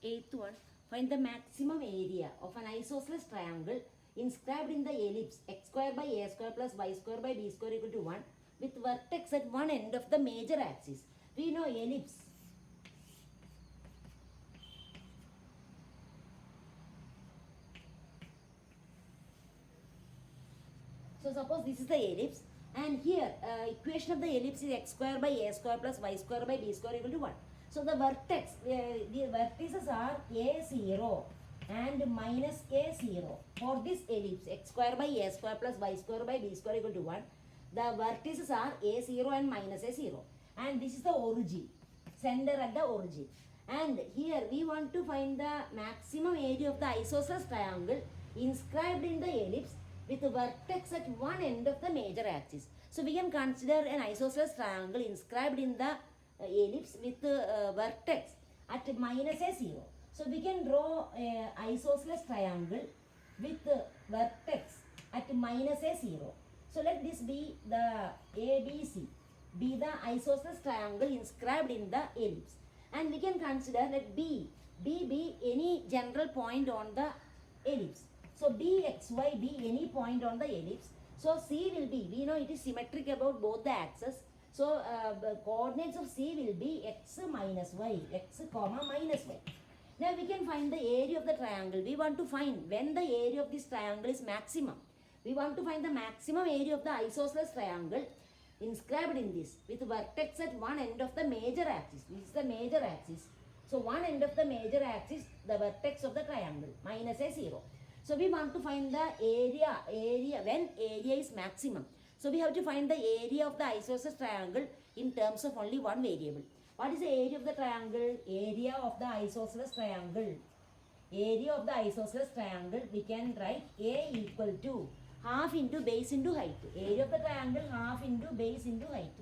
Eighth one, find the maximum area of an isosceles triangle inscribed in the ellipse x square by a square plus y square by b square equal to 1 with vertex at one end of the major axis. We know ellipse. So suppose this is the ellipse, and here equation of the ellipse is x square by a square plus y square by b square equal to 1. So the vertex, the vertices are a0 and minus a0 for this ellipse x square by a square plus y square by b square equal to 1. The vertices are a0 and minus a0, and this is the origin, center at the origin. And here we want to find the maximum area of the isosceles triangle inscribed in the ellipse with the vertex at one end of the major axis. So we can consider an isosceles triangle inscribed in the ellipse with the vertex at minus a0. So we can draw an isosceles triangle with the vertex at minus a0. So let this be the ABC, be the isosceles triangle inscribed in the ellipse. And we can consider that B be any general point on the ellipse. So BXY be any point on the ellipse. So C will be, we know it is symmetric about both the axes. So the coordinates of C will be x minus y, x comma minus y. Now we can find the area of the triangle. We want to find when the area of this triangle is maximum. We want to find the maximum area of the isosceles triangle inscribed in this with vertex at one end of the major axis. This is the major axis. So one end of the major axis, the vertex of the triangle, minus a0. So we want to find the area when area is maximum. So we have to find the area of the isosceles triangle in terms of only one variable. What is the area of the triangle? Area of the isosceles triangle. Area of the isosceles triangle, we can write A equal to half into base into height. Area of the triangle, half into base into height.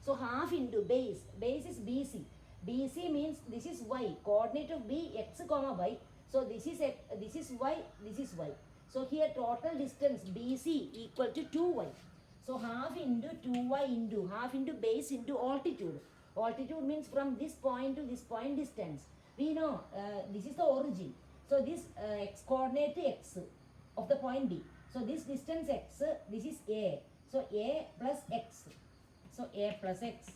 So half into base is BC. BC means this is y, coordinate of B x comma y. So this is y, this is y. So here total distance BC equal to 2y. So half into 2y into half into base into altitude. Altitude means from this point to this point distance. We know this is the origin. So this x coordinate x of the point B. So this distance x, this is A. So A plus x. So A plus x.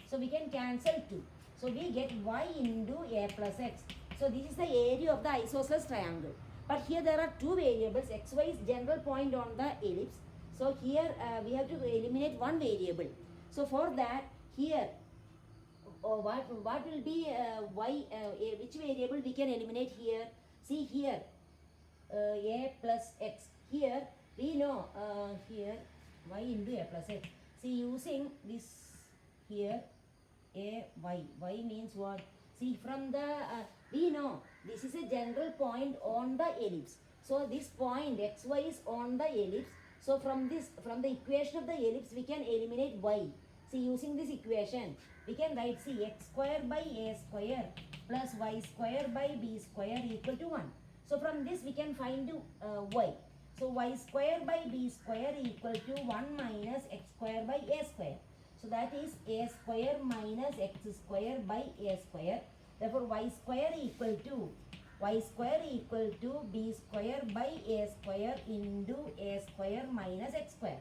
So we can cancel 2. So we get y into A plus x. So this is the area of the isosceles triangle. But here there are two variables. Xy is general point on the ellipse. So here we have to eliminate one variable. So for that here what will be which variable we can eliminate here? See here a plus x. Here we know here y into a plus x. See using this here a y means what? See from the we know this is a general point on the ellipse. So this point xy is on the ellipse. So from the equation of the ellipse we can eliminate y. See using this equation we can write see x square by a square plus y square by b square equal to 1. So from this we can find y. So y square by b square equal to 1 minus x square by a square. So that is a square minus x square by a square. Therefore y square equal to b square by a square into a square minus x square.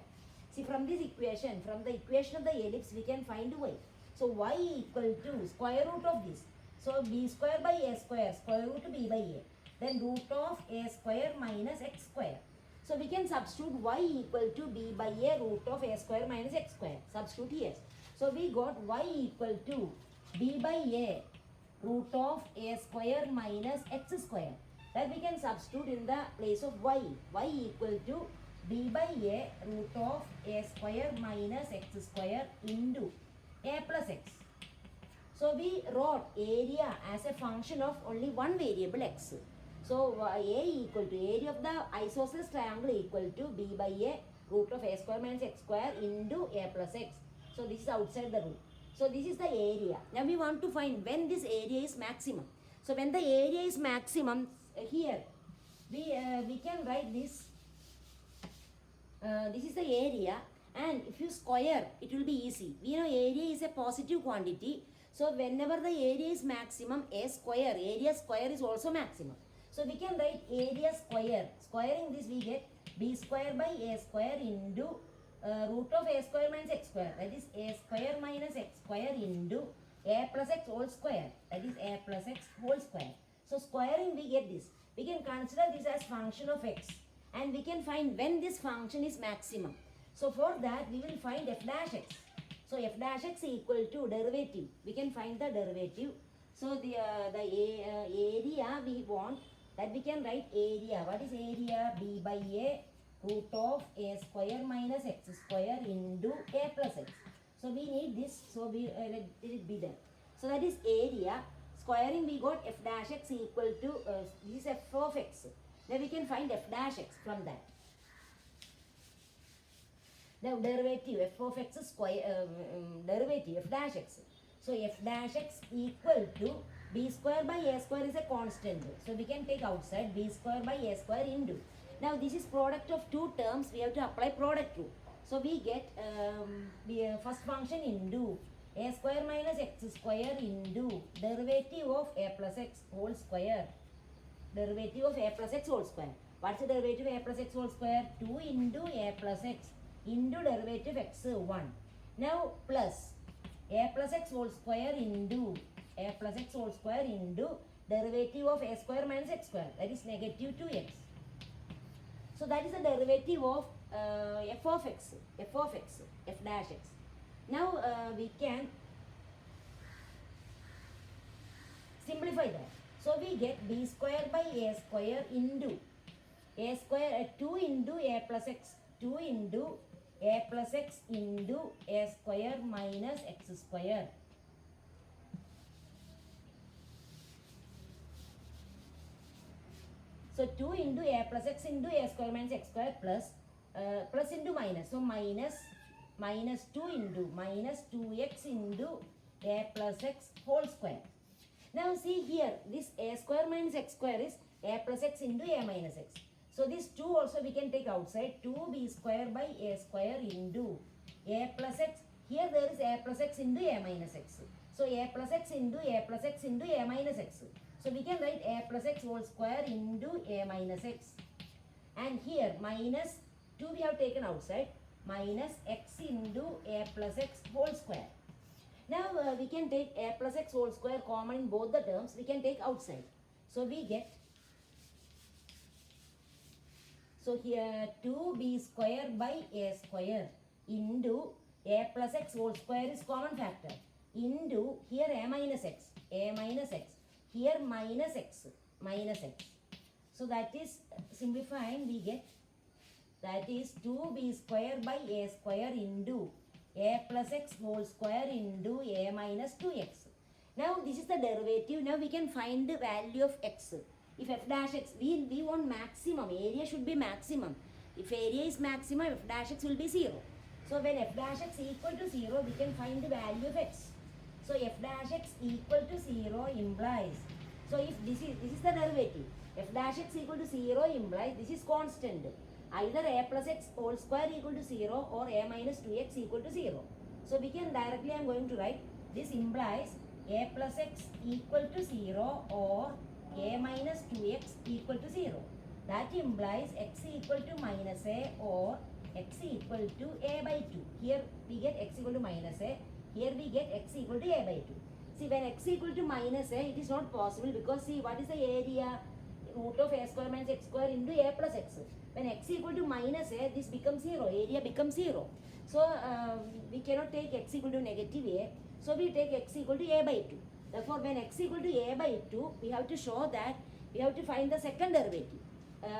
See from this equation, from the equation of the ellipse we can find y. So y equal to square root of this. So b square by a square, square root b by a. Then root of a square minus x square. So we can substitute y equal to b by a root of a square minus x square. Substitute here. So we got y equal to b by a root of a square minus x square. That we can substitute in the place of y. Y equal to b by a root of a square minus x square into a plus x. So we wrote area as a function of only one variable x. So a equal to area of the isosceles triangle equal to b by a root of a square minus x square into a plus x. So this is outside the rule. So this is the area. Now we want to find when this area is maximum. So when the area is maximum, here we can write this. This is the area, And if you square, it will be easy. We know area is a positive quantity. So whenever the area is maximum, area square is also maximum. So we can write area square. Squaring this we get b square by a square into root of a square minus x square. That is a square minus x square into a plus x whole square. That is a plus x whole square. So squaring we get this. We can consider this as function of x. And we can find when this function is maximum. So for that we will find f dash x. So f dash x equal to derivative. We can find the derivative. So the area we want, that we can write area. What is area? B by a root of a square minus x square into a plus x. So we need this. So we let it be there. So that is area. Squaring we got f dash x equal to this is f of x. Then we can find f dash x from that. The derivative f of x square derivative f dash x. So f dash x equal to b square by a square is a constant. So we can take outside b square by a square into. Now this is product of two terms. We have to apply product rule. So we get the first function into a square minus x square into derivative of a plus x whole square. Derivative of a plus x whole square. What's the derivative of a plus x whole square? 2 into a plus x into derivative x 1. Now plus a plus x whole square into a plus x whole square into derivative of a square minus x square. That is negative 2x. So that is the derivative of f of x, f dash x. Now we can simplify that. So we get b square by a square into a square 2 into a plus x, 2 into a plus x into a square minus x square. So 2 into a plus x into a square minus x square plus into minus. So minus 2 into minus 2x into a plus x whole square. Now see here, this a square minus x square is a plus x into a minus x. So this 2 also we can take outside. 2b square by a square into a plus x. Here there is a plus x into a minus x. So a plus x into a plus x into a minus x. So we can write a plus x whole square into a minus x. And here minus 2 we have taken outside. Minus x into a plus x whole square. Now we can take a plus x whole square common in both the terms. We can take outside. So we get, so here 2b square by a square into a plus x whole square is common factor into here a minus x, here minus x. So that is simplifying we get, that is 2b square by a square into a plus x whole square into a minus 2x. Now this is the derivative. Now we can find the value of x. If f dash x, we want maximum, area should be maximum. If area is maximum, f dash x will be 0. So when f dash x equal to 0, we can find the value of x. So f dash x equal to 0 implies, so if this is the derivative, f dash x equal to 0 implies this is constant. Either a plus x whole square equal to 0 or a minus 2x equal to 0. So we can directly, I am going to write, this implies a plus x equal to 0 or a minus 2x equal to 0. That implies x equal to minus a or x equal to a by 2. Here we get x equal to minus a. Here we get x equal to a by 2. See, when x equal to minus a, it is not possible because see, what is the area? Root of a square minus x square into a plus x. When x equal to minus a, this becomes 0. Area becomes 0. So we cannot take x equal to negative a. So we take x equal to a by 2. Therefore, when x equal to a by 2, we have to show that we have to find the second derivative.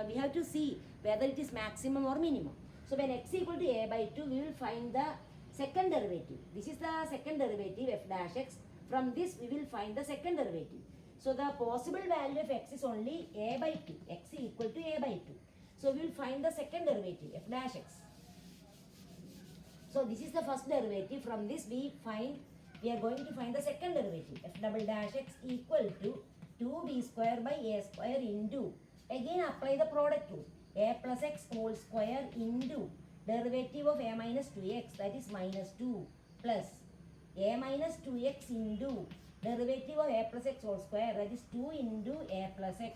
We have to see whether it is maximum or minimum. So when x equal to a by 2, we will find the second derivative. This is the second derivative f dash x. From this, we will find the second derivative. So the possible value of x is only a by 2. X equal to a by 2. So we will find the second derivative, f dash x. So this is the first derivative. From this we are going to find the second derivative. F double dash x equal to 2b square by a square into, again apply the product rule, a plus x whole square into derivative of a minus 2x, that is minus 2, plus a minus 2x into derivative of a plus x whole square, that is 2 into a plus x.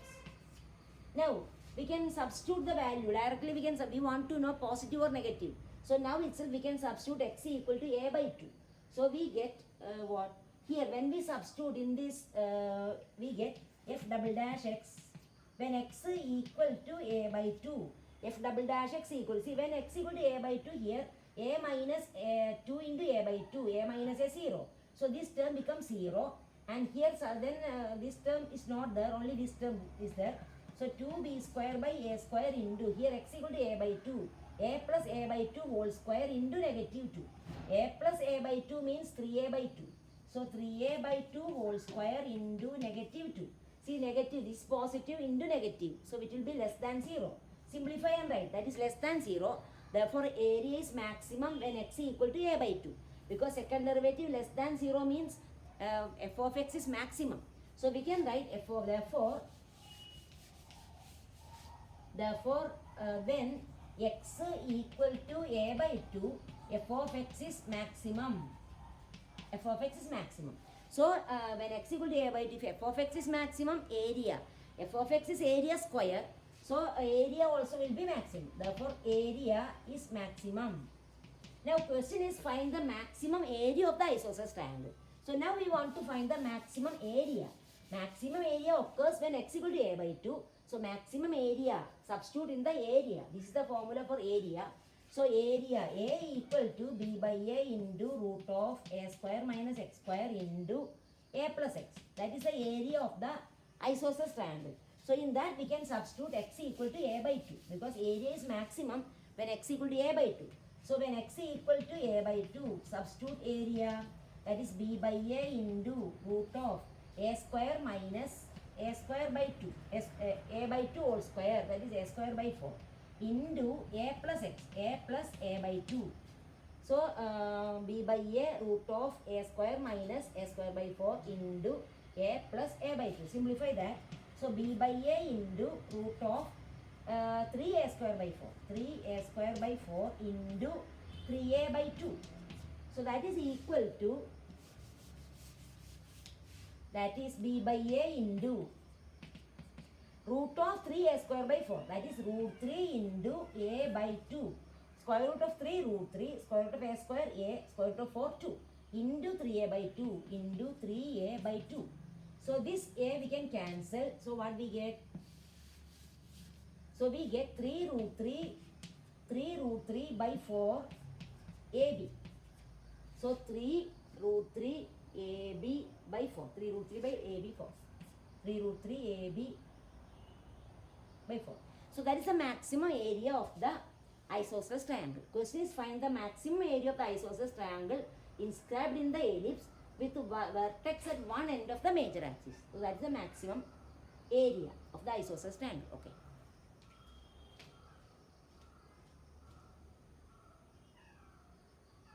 Now, we can substitute the value. Directly we want to know positive or negative. So, now itself we can substitute x equal to a by 2. So, we get what? Here, when we substitute in this, we get f double dash x. When x equal to a by 2, f double dash x equal, see when x equal to a by 2 here, a minus 2 into a by 2, a minus a 0. So, this term becomes 0. And here, so then this term is not there, only this term is there. So 2b square by a square into, here x equal to a by 2, a plus a by 2 whole square into negative 2. A plus a by 2 means 3a by 2. So 3a by 2 whole square into negative 2. See negative, this positive into negative. So it will be less than 0. Simplify and write, that is less than 0. Therefore area is maximum when x equal to a by 2. Because second derivative less than 0 means f of x is maximum. So we can write f of, therefore when x equal to a by 2, f of x is maximum. F of x is maximum. So when x equal to a by 2, if f of x is maximum, area, f of x is area square. So area also will be maximum. Therefore area is maximum. Now question is find the maximum area of the isosceles triangle. So now we want to find the maximum area. Maximum area occurs when x equal to a by 2. So maximum area, substitute in the area. This is the formula for area. So area A equal to b by a into root of a square minus x square into a plus x. That is the area of the isosceles triangle. So in that we can substitute x equal to a by 2 because area is maximum when x equal to a by 2. So when x equal to a by 2, substitute area, that is b by a into root of a square minus a square by 2, a by 2 whole square, that is a square by 4, into a plus x, a plus a by 2. So b by a root of a square minus a square by 4 into a plus a by 2. Simplify that. So b by a into root of 3a square by 4, 3a square by 4 into 3a by 2. So that is equal to, that is b by a into root of 3a square by 4, that is root 3 into a by 2. Square root of 3 root 3, square root of a square a, square root of 4 2, into 3a by 2 into 3a by 2. So this a we can cancel. So what we get? So we get 3 root 3 by 4 ab. So 3 root 3 ab by 4. 3 root 3 by ab 4. 3 root 3 ab by 4. So that is the maximum area of the isosceles triangle. Question is find the maximum area of the isosceles triangle inscribed in the ellipse with vertex at one end of the major axis. So that is the maximum area of the isosceles triangle. Okay.